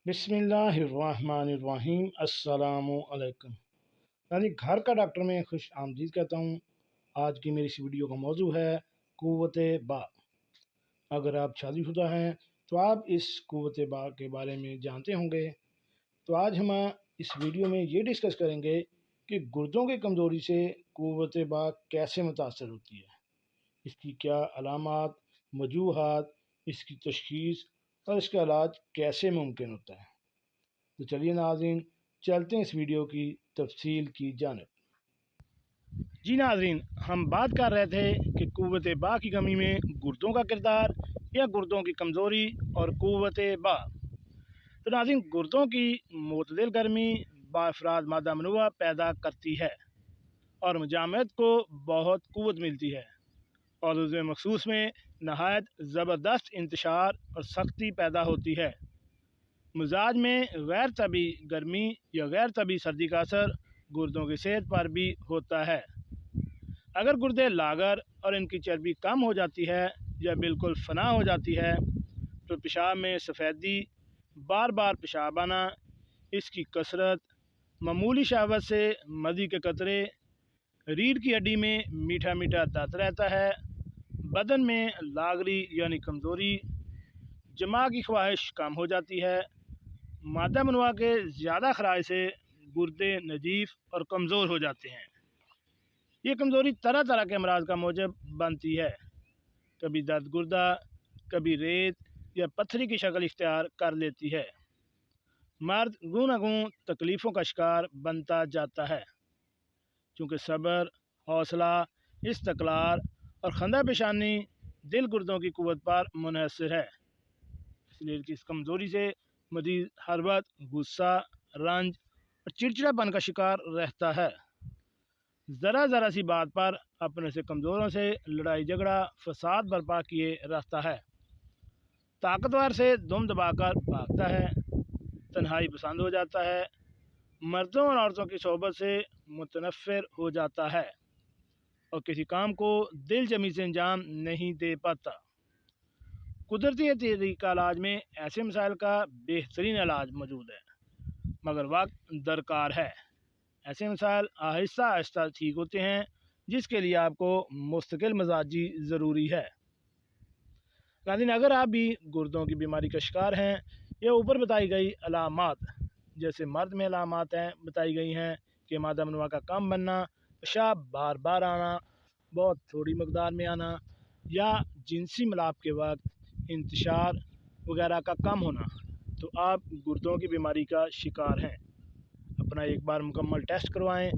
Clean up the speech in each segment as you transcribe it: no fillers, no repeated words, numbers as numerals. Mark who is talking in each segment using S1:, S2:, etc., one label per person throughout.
S1: बिस्मिल्लाहिर्रहमानिर्रहीम अस्सलामु अलैकुम। यानी घर का डॉक्टर में खुश आमदीद कहता हूँ। आज की मेरी इस वीडियो का मौजू है क़ुव्वत बा। अगर आप शादीशुदा हैं तो आप इस क़ुव्वत बा के बारे में जानते होंगे। तो आज हम इस वीडियो में ये डिस्कस करेंगे कि गुर्दों की कमज़ोरी से क़ुव्वत बा कैसे मुतासर होती है, इसकी क्या अलामात, वजूहात, इसकी तशख़ीस और इसका इलाज कैसे मुमकिन होता है। तो चलिए नाज़रीन, चलते हैं इस वीडियो की तफसील की जानिब। जी नाज़रीन, हम बात कर रहे थे कि क़ुव्वत बा की कमी में गुर्दों का किरदार या गुर्दों की कमज़ोरी और क़ुव्वत बा। तो नाज़रीन, गुर्दों की मुतदिल गर्मी बाअफ़राद मादा मनुआ पैदा करती है और मुजामत को बहुत क़ुव्वत मिलती है और उज़्व मख़सूस में नहायत ज़बरदस्त इंतशार और सख्ती पैदा होती है। मिजाज में गैर तबी गर्मी या गैर तबी सर्दी का असर गुर्दों की सेहत पर भी होता है। अगर गुर्दे लागर और इनकी चर्बी कम हो जाती है या बिल्कुल फना हो जाती है तो पेशाब में सफ़ेदी, बार बार पेशाब आना, इसकी कसरत, मामूली शहावत से मदी के कतरे, रीढ़ की हड्डी में मीठा मीठा दर्द रहता है, बदन में लागरी यानी कमज़ोरी, जमा की ख्वाहिश कम हो जाती है। मादा मनुआ के ज़्यादा खराज से गुर्दे नजीफ और कमज़ोर हो जाते हैं। ये कमज़ोरी तरह तरह के अमराज का मौजब बनती है। कभी दर्द गुर्दा, कभी रेत या पत्थरी की शक्ल इख्तियार कर लेती है। मर्द गूं तकलीफ़ों का शिकार बनता जाता है, चूँकि सब्र, हौसला, इस्तक़लाल और खंदा पेशानी दिल गुर्दों की क़ुव्वत पर मुनहसर है। इसलिए इस कमज़ोरी से मरीज़ हर वक्त गुस्सा, रंज और चिड़चिड़ापन का शिकार रहता है। ज़रा सी बात पर अपने से कमज़ोरों से लड़ाई झगड़ा, फसाद बर्पा किए रहता है। ताकतवर से दुम दबाकर भागता है, तन्हाई पसंद हो जाता है, मर्दों और औरतों की सोहबत से मुतनफ़िर हो जाता है और किसी काम को दिल जमी से अंजाम नहीं दे पाता। कुदरती तरीका इलाज में ऐसे मसाइल का बेहतरीन इलाज मौजूद है, मगर वक्त दरकार है। ऐसे मसाइल आहिस्ता आहिस्ता ठीक होते हैं, जिसके लिए आपको मुस्तकिल मजाजी ज़रूरी है। नाज़रीन, अगर आप भी गुर्दों की बीमारी का शिकार हैं या ऊपर बताई गई अलामात, जैसे मर्द में अलामात हैं बताई गई हैं कि मादा मनुआ का कम बनना, पेशाब बार बार आना, बहुत थोड़ी मकदार में आना या जिनसी मिलाप के वक्त इंतशार वगैरह का कम होना, तो आप गुर्दों की बीमारी का शिकार हैं। अपना एक बार मुकम्मल टेस्ट करवाएं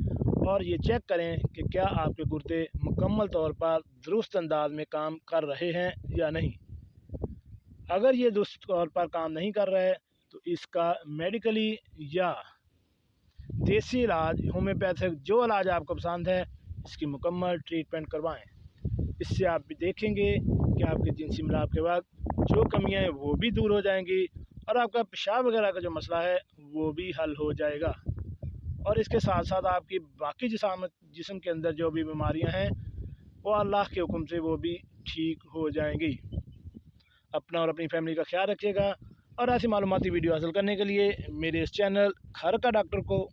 S1: और ये चेक करें कि क्या आपके गुर्दे मुकम्मल तौर पर दुरुस्त अंदाज में काम कर रहे हैं या नहीं। अगर ये दुरुस्त तौर पर काम नहीं कर रहे तो इसका मेडिकली या देसी इलाज, होम्योपैथिक जो इलाज आपको पसंद है, इसकी मुकम्मल ट्रीटमेंट करवाएं। इससे आप भी देखेंगे कि आपके जिनसी मिलाप के वक्त जो कमियां हैं वो भी दूर हो जाएंगी और आपका पेशाब वगैरह का जो मसला है वो भी हल हो जाएगा। और इसके साथ साथ आपकी बाकी जिस्म के अंदर जो भी बीमारियां हैं वो अल्लाह के हुक्म से वो भी ठीक हो जाएंगी। अपना और अपनी फैमिली का ख्याल रखिएगा और ऐसी मालूमाती वीडियो हासिल करने के लिए मेरे इस चैनल घर का डॉक्टर को